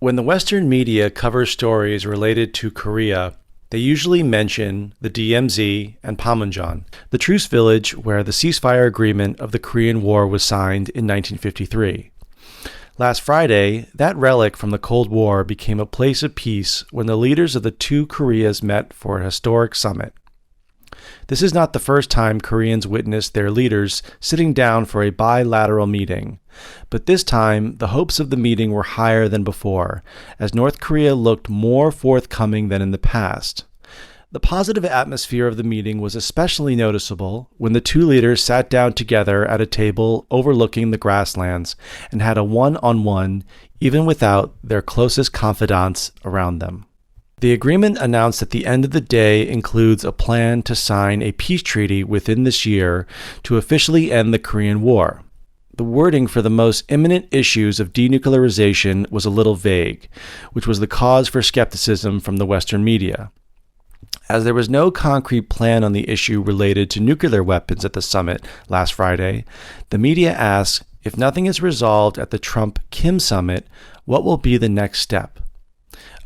When the Western media covers stories related to Korea, they usually mention the DMZ and Panmunjom, the truce village where the ceasefire agreement of the Korean War was signed in 1953. Last Friday, that relic from the Cold War became a place of peace when the leaders of the two Koreas met for a historic summit. This is not the first time Koreans witnessed their leaders sitting down for a bilateral meeting, but this time the hopes of the meeting were higher than before, as North Korea looked more forthcoming than in the past. The positive atmosphere of the meeting was especially noticeable when the two leaders sat down together at a table overlooking the grasslands and had a one-on-one, even without their closest confidants around them. The agreement announced at the end of the day includes a plan to sign a peace treaty within this year to officially end the Korean War. The wording for the most imminent issues of denuclearization was a little vague, which was the cause for skepticism from the Western media. As there was no concrete plan on the issue related to nuclear weapons at the summit last Friday, the media asked, if nothing is resolved at the Trump-Kim summit, what will be the next step?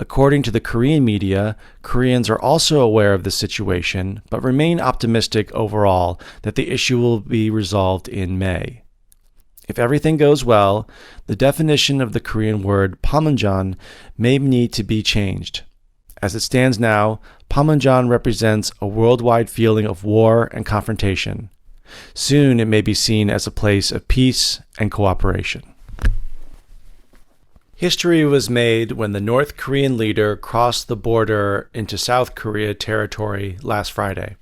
According to the Korean media, Koreans are also aware of the situation, but remain optimistic overall that the issue will be resolved in May. If everything goes well, the definition of the Korean word Panmunjom may need to be changed. As it stands now, Panmunjom represents a worldwide feeling of war and confrontation. Soon it may be seen as a place of peace and cooperation. History was made when the North Korean leader crossed the border into South Korea territory last Friday.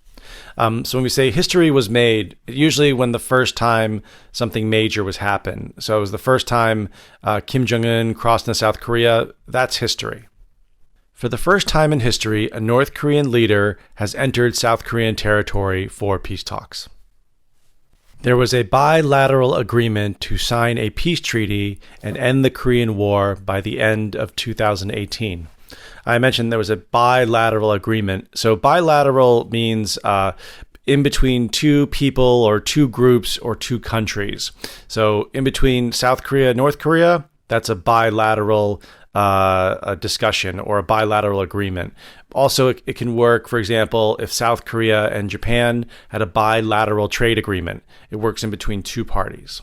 So when we say history was made, usually when the first time something major was happened. So it was the first time Kim Jong-un crossed into South Korea. That's history. For the first time in history, a North Korean leader has entered South Korean territory for peace talks. There was a bilateral agreement to sign a peace treaty and end the Korean War by the end of 2018. I mentioned there was a bilateral agreement. So bilateral means in between two people or two groups or two countries. So in between South Korea and North Korea, that's a bilateral a discussion or a bilateral agreement. Also, it can work, for example, if South Korea and Japan had a bilateral trade agreement. It works in between two parties.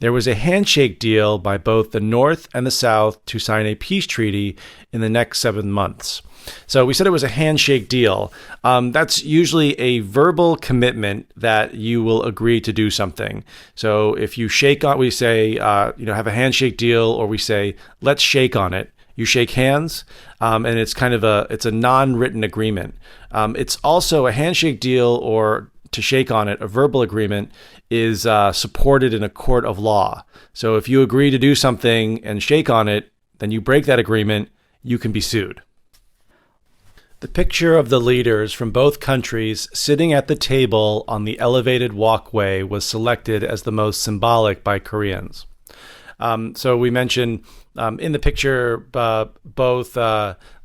There was a handshake deal by both the North and the South to sign a peace treaty in the next 7 months. So we said it was a handshake deal. That's usually a verbal commitment that you will agree to do something. So if you shake on, we say, have a handshake deal, or we say, let's shake on it. You shake hands, and it's kind of it's a non-written agreement. It's also a handshake deal, or to shake on it, a verbal agreement is supported in a court of law. So if you agree to do something and shake on it, then you break that agreement, you can be sued. The picture of the leaders from both countries sitting at the table on the elevated walkway was selected as the most symbolic by Koreans. So we mentioned in the picture, both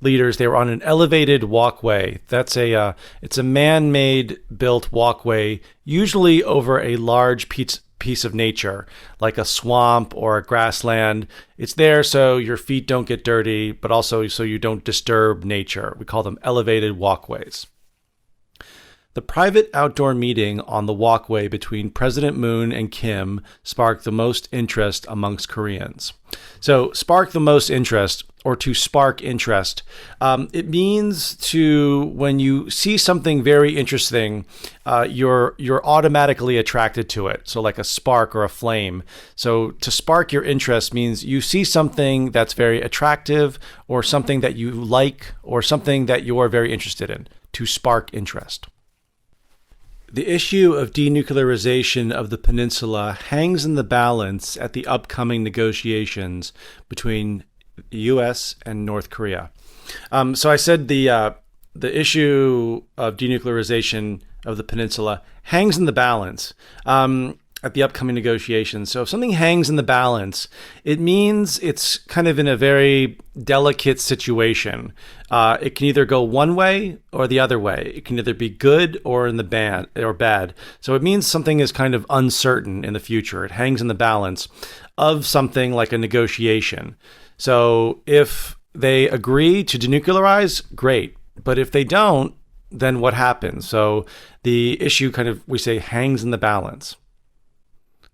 leaders, they were on an elevated walkway. It's a man-made built walkway, usually over a large piece of nature, like a swamp or a grassland. It's there so your feet don't get dirty, but also so you don't disturb nature. We call them elevated walkways. The private outdoor meeting on the walkway between President Moon and Kim sparked the most interest amongst Koreans. So spark the most interest, or to spark interest, it means to, when you see something very interesting, you're automatically attracted to it. So like a spark or a flame. So to spark your interest means you see something that's very attractive, or something that you like, or something that you are very interested in. To spark interest. The issue of denuclearization of the peninsula hangs in the balance at the upcoming negotiations between the U.S. and North Korea. So I said the issue of denuclearization of the peninsula hangs in the balance at the upcoming negotiations. So if something hangs in the balance, it means it's kind of in a very delicate situation. It can either go one way or the other way. It can either be good or in the bad. So it means something is kind of uncertain in the future. It hangs in the balance. of something like a negotiation. So if they agree to denuclearize, great. But if they don't, then what happens? So the issue kind of, we say, hangs in the balance.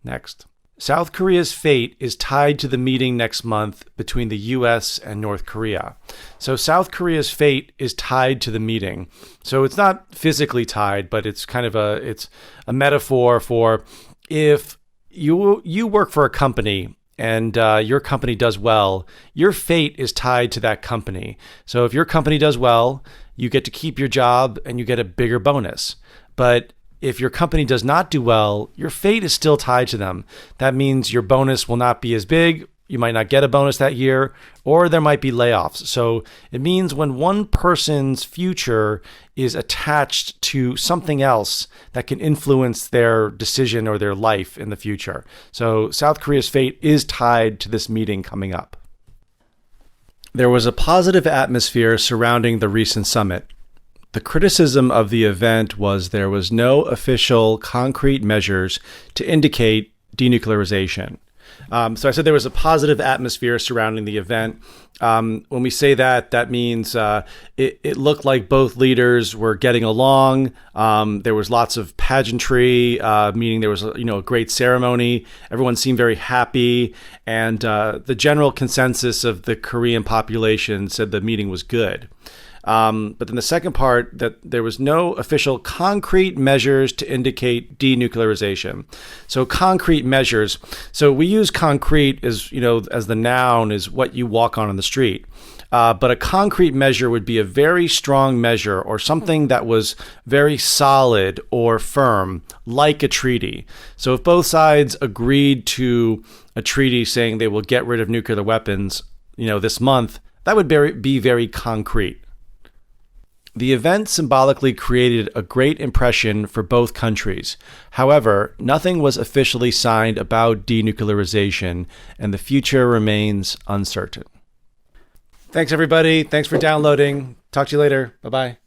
Next. South Korea's fate is tied to the meeting next month between the U.S. and North Korea. So South Korea's fate is tied to the meeting. So it's not physically tied, but it's kind of it's a metaphor for if you work for a company and your company does well, your fate is tied to that company. So if your company does well, you get to keep your job and you get a bigger bonus. But if your company does not do well, your fate is still tied to them. That means your bonus will not be as big. You might not get a bonus that year, or there might be layoffs. So it means when one person's future is attached to something else that can influence their decision or their life in the future. So South Korea's fate is tied to this meeting coming up. There was a positive atmosphere surrounding the recent summit. The criticism of the event was there was no official concrete measures to indicate denuclearization. So I said there was a positive atmosphere surrounding the event. When we say that, that means it looked like both leaders were getting along. There was lots of pageantry, meaning there was a great ceremony. Everyone seemed very happy, and the general consensus of the Korean population said the meeting was good. But then the second part, that there was no official concrete measures to indicate denuclearization. So concrete measures. So we use concrete as the noun is what you walk on the street. But a concrete measure would be a very strong measure or something that was very solid or firm, like a treaty. So if both sides agreed to a treaty saying they will get rid of nuclear weapons, this month, that would be very concrete. The event symbolically created a great impression for both countries. However, nothing was officially signed about denuclearization, and the future remains uncertain. Thanks, everybody. Thanks for downloading. Talk to you later. Bye-bye.